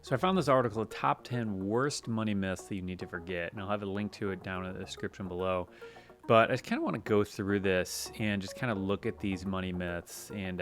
So I found this article, the top 10 worst money myths that you need to forget, and I'll have a link to it down in the description below. But I just kind of want to go through this and just kind of look at these money myths and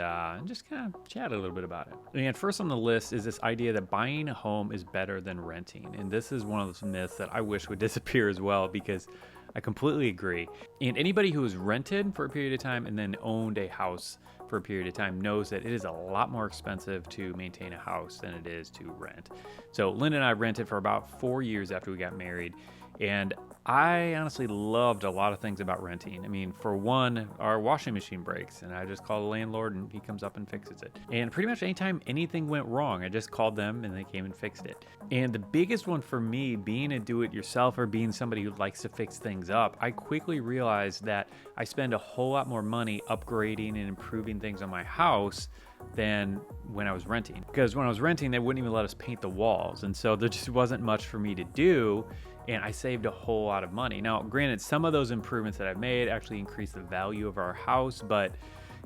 just kind of chat a little bit about it. And first on the list is this idea that buying a home is better than renting. And this is one of those myths that I wish would disappear as well, because I completely agree. And anybody who has rented for a period of time and then owned a house for a period of time knows that it is a lot more expensive to maintain a house than it is to rent. So Lynn and I rented for about 4 years after we got married. And I honestly loved a lot of things about renting. I mean, for one, our washing machine breaks and I just call the landlord and he comes up and fixes it. And pretty much anytime anything went wrong, I just called them and they came and fixed it. And the biggest one for me, being a do-it-yourselfer, being somebody who likes to fix things up, I quickly realized that I spend a whole lot more money upgrading and improving things on my house than when I was renting. Because when I was renting, they wouldn't even let us paint the walls. And so there just wasn't much for me to do. And I saved a whole lot of money. Now, granted, some of those improvements that I've made actually increased the value of our house, but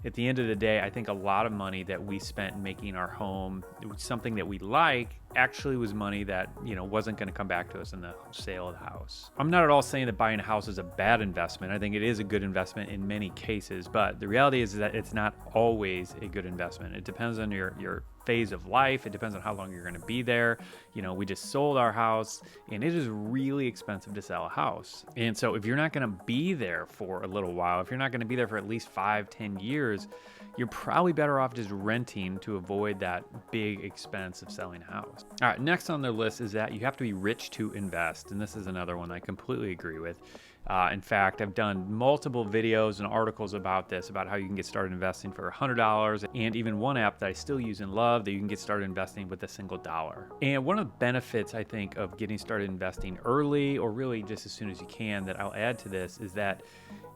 at the end of the day, I think a lot of money that we spent making our home something that we like actually was money that, wasn't going to come back to us in the sale of the house. I'm not at all saying that buying a house is a bad investment. I think it is a good investment in many cases, but the reality is that it's not always a good investment. It depends on your phase of life. It depends on how long you're going to be there. We just sold our house and it is really expensive to sell a house. And so if you're not going to be there for a little while, if you're not going to be there for at least 5-10 years, you're probably better off just renting to avoid that big expense of selling a house. All right, next on their list is that you have to be rich to invest. And this is another one I completely agree with. In fact, I've done multiple videos and articles about this, about how you can get started investing for $100, and even one app that I still use and love that you can get started investing with a single dollar. And one of the benefits, I think, of getting started investing early, or really just as soon as you can, that I'll add to this, is that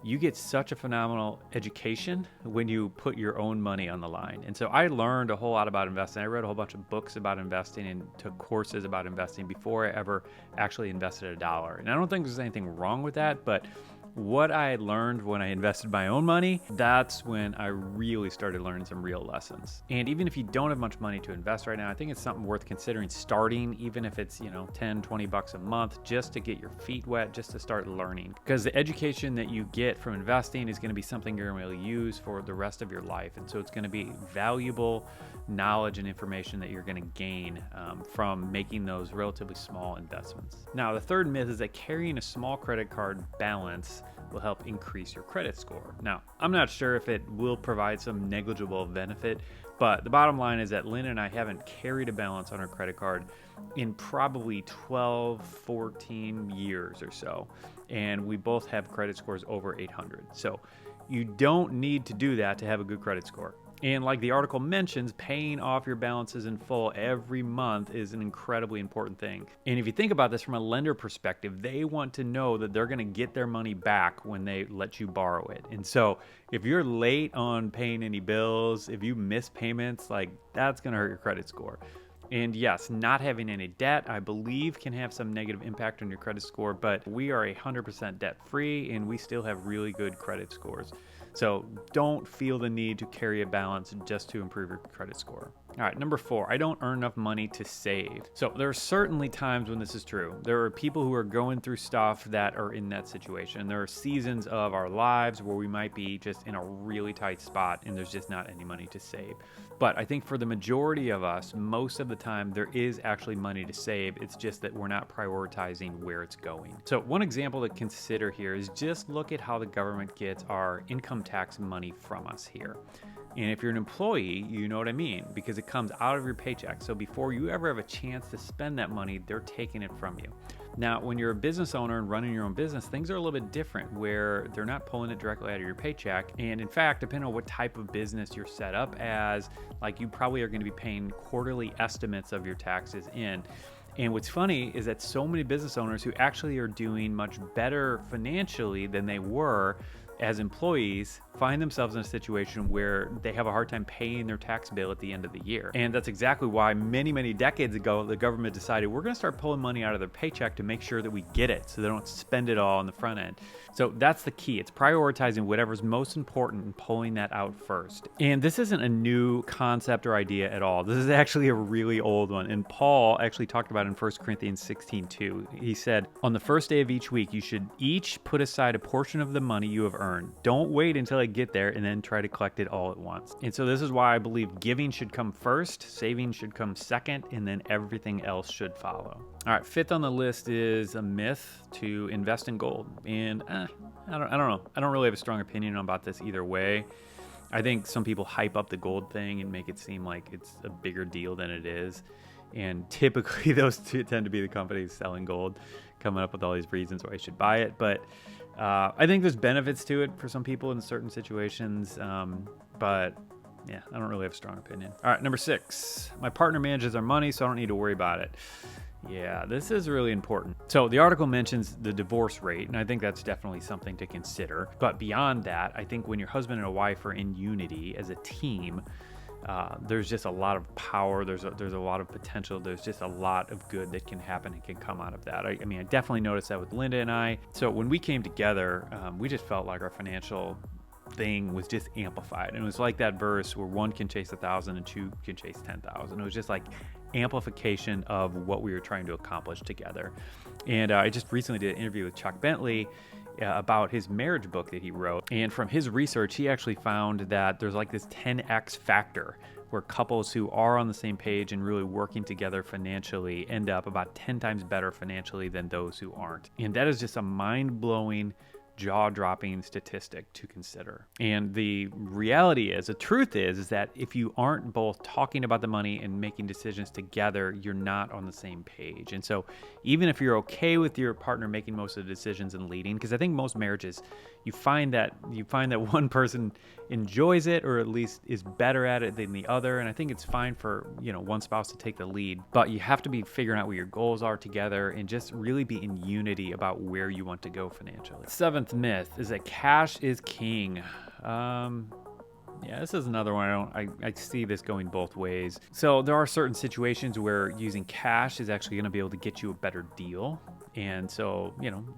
you get such a phenomenal education when you put your own money on the line. And so I learned a whole lot about investing. I read a whole bunch of books about investing and took courses about investing before I ever actually invested a dollar. And I don't think there's anything wrong with that, but what I learned when I invested my own money, that's when I really started learning some real lessons. And even if you don't have much money to invest right now, I think it's something worth considering starting, even if it's, 10, 20 bucks a month, just to get your feet wet, just to start learning. Because the education that you get from investing is going to be something you're going to use for the rest of your life. And so it's going to be valuable knowledge and information that you're going to gain from making those relatively small investments. Now, the third myth is that carrying a small credit card balance will help increase your credit score. Now, I'm not sure if it will provide some negligible benefit, but the bottom line is that Lynn and I haven't carried a balance on our credit card in probably 12, 14 years or so. And we both have credit scores over 800. So you don't need to do that to have a good credit score. And like the article mentions, paying off your balances in full every month is an incredibly important thing. And if you think about this from a lender perspective, they want to know that they're going to get their money back when they let you borrow it. And so if you're late on paying any bills, if you miss payments, that's going to hurt your credit score. And yes, not having any debt, I believe, can have some negative impact on your credit score, but we are 100% debt free and we still have really good credit scores. So don't feel the need to carry a balance just to improve your credit score. All right, number 4, I don't earn enough money to save. So there are certainly times when this is true. There are people who are going through stuff that are in that situation. There are seasons of our lives where we might be just in a really tight spot and there's just not any money to save. But I think for the majority of us, most of the time, there is actually money to save. It's just that we're not prioritizing where it's going. So one example to consider here is just look at how the government gets our income tax money from us here. And if you're an employee, you know what I mean, because it comes out of your paycheck. So before you ever have a chance to spend that money, they're taking it from you. Now, when you're a business owner and running your own business, things are a little bit different where they're not pulling it directly out of your paycheck. And in fact, depending on what type of business you're set up as, you probably are going to be paying quarterly estimates of your taxes in. And what's funny is that so many business owners who actually are doing much better financially than they were as employees, find themselves in a situation where they have a hard time paying their tax bill at the end of the year. And that's exactly why many, many decades ago, the government decided we're going to start pulling money out of their paycheck to make sure that we get it so they don't spend it all on the front end. So that's the key. It's prioritizing whatever's most important and pulling that out first. And this isn't a new concept or idea at all. This is actually a really old one. And Paul actually talked about it in 1 Corinthians 16:2. He said, on the first day of each week, you should each put aside a portion of the money you have earned. Don't wait until I get there and then try to collect it all at once. And so this is why I believe giving should come first, saving should come second, and then everything else should follow. All right, fifth on the list is a myth to invest in gold. And I don't know. I don't really have a strong opinion about this either way. I think some people hype up the gold thing and make it seem like it's a bigger deal than it is. And typically those two tend to be the companies selling gold, coming up with all these reasons why you should buy it. But I think there's benefits to it for some people in certain situations. But yeah, I don't really have a strong opinion. All right, number 6. My partner manages our money, so I don't need to worry about it. Yeah, this is really important. So the article mentions the divorce rate, and I think that's definitely something to consider. But beyond that, I think when your husband and a wife are in unity as a team, there's just a lot of power. There's a lot of potential. There's just a lot of good that can happen and can come out of that. I mean, I definitely noticed that with Linda and I. So when we came together, we just felt like our financial thing was just amplified. And it was like that verse where 1 can chase 1,000 and 2 can chase 10,000. It was just like amplification of what we were trying to accomplish together. And I just recently did an interview with Chuck Bentley about his marriage book that he wrote. And from his research, he actually found that there's like this 10x factor where couples who are on the same page and really working together financially end up about 10 times better financially than those who aren't. And that is just a mind-blowing, jaw-dropping statistic to consider. And the reality is, the truth is that if you aren't both talking about the money and making decisions together, you're not on the same page. And so even if you're okay with your partner making most of the decisions and leading, because I think most marriages, you find that one person enjoys it or at least is better at it than the other. And I think it's fine for, one spouse to take the lead, but you have to be figuring out what your goals are together and just really be in unity about where you want to go financially. 7th myth is that cash is king. Yeah, this is another one. I see this going both ways. So there are certain situations where using cash is actually going to be able to get you a better deal. And so,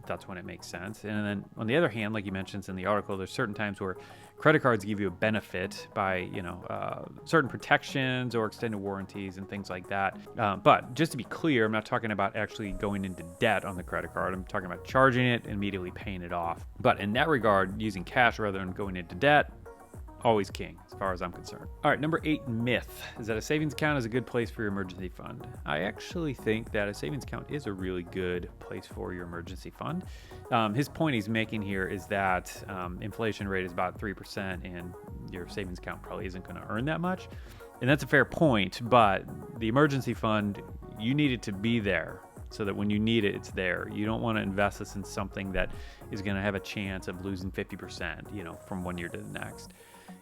that's when it makes sense. And then on the other hand, like you mentioned in the article, there's certain times where credit cards give you a benefit by, certain protections or extended warranties and things like that. But just to be clear, I'm not talking about actually going into debt on the credit card. I'm talking about charging it and immediately paying it off. But in that regard, using cash rather than going into debt, always king, as far as I'm concerned. All right, number 8 myth is that a savings account is a good place for your emergency fund. I actually think that a savings account is a really good place for your emergency fund. His point he's making here is that inflation rate is about 3% and your savings account probably isn't going to earn that much. And that's a fair point, but the emergency fund, you need it to be there so that when you need it, it's there. You don't want to invest this in something that is going to have a chance of losing 50%, from one year to the next.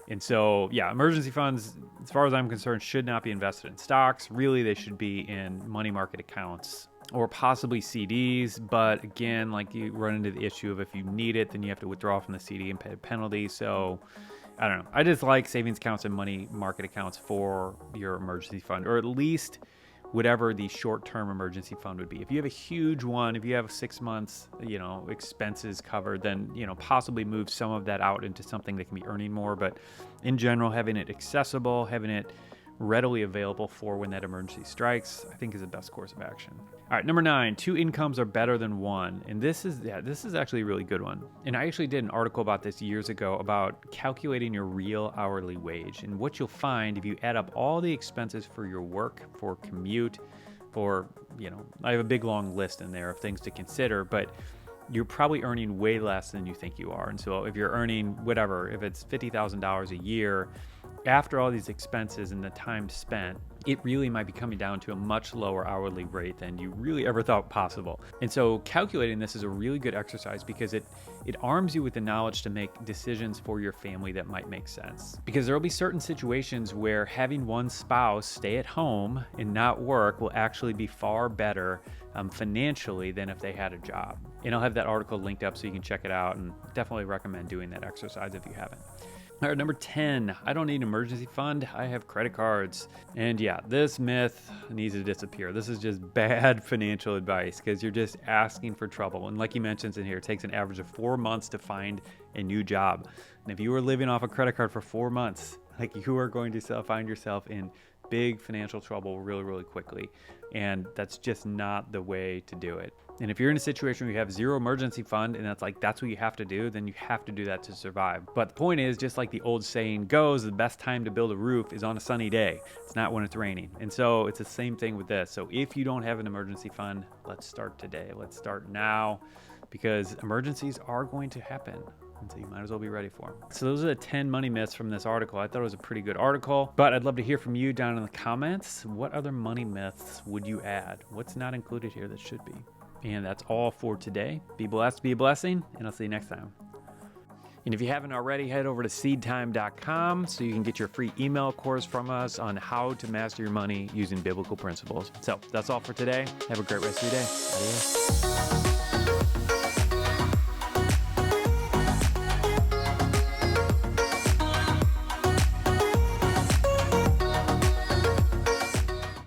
And so, yeah, emergency funds, as far as I'm concerned, should not be invested in stocks. Really, they should be in money market accounts or possibly CDs. But again, like you run into the issue of if you need it, then you have to withdraw from the CD and pay a penalty. So I don't know. I just like savings accounts and money market accounts for your emergency fund, or at least whatever the short-term emergency fund would be. If you have a huge one, if you have 6 months, expenses covered, then, possibly move some of that out into something that can be earning more. But in general, having it accessible, having it readily available for when that emergency strikes, I think is the best course of action. All right, number 9, 2 incomes are better than 1. And this is actually a really good one. And I actually did an article about this years ago about calculating your real hourly wage. And what you'll find if you add up all the expenses for your work, for commute, for, I have a big long list in there of things to consider, but you're probably earning way less than you think you are. And so if you're earning whatever, if it's $50,000 a year, after all these expenses and the time spent, it really might be coming down to a much lower hourly rate than you really ever thought possible. And so calculating this is a really good exercise because it arms you with the knowledge to make decisions for your family that might make sense. Because there will be certain situations where having one spouse stay at home and not work will actually be far better financially than if they had a job. And I'll have that article linked up so you can check it out, and definitely recommend doing that exercise if you haven't. All right, number 10, I don't need an emergency fund. I have credit cards. And yeah, this myth needs to disappear. This is just bad financial advice because you're just asking for trouble. And like he mentions in here, it takes an average of 4 months to find a new job. And if you are living off a credit card for 4 months, like you are going to find yourself in big financial trouble really, really quickly. And that's just not the way to do it. And if you're in a situation where you have zero emergency fund and that's what you have to do, then you have to do that to survive. But the point is, just like the old saying goes, the best time to build a roof is on a sunny day. It's not when it's raining. And so it's the same thing with this. So if you don't have an emergency fund, let's start today. Let's start now, because emergencies are going to happen. And so you might as well be ready for them. So those are the 10 money myths from this article. I thought it was a pretty good article, but I'd love to hear from you down in the comments. What other money myths would you add? What's not included here that should be? And that's all for today. Be blessed, be a blessing, and I'll see you next time. And if you haven't already, head over to seedtime.com so you can get your free email course from us on how to master your money using biblical principles. So that's all for today. Have a great rest of your day. Adios.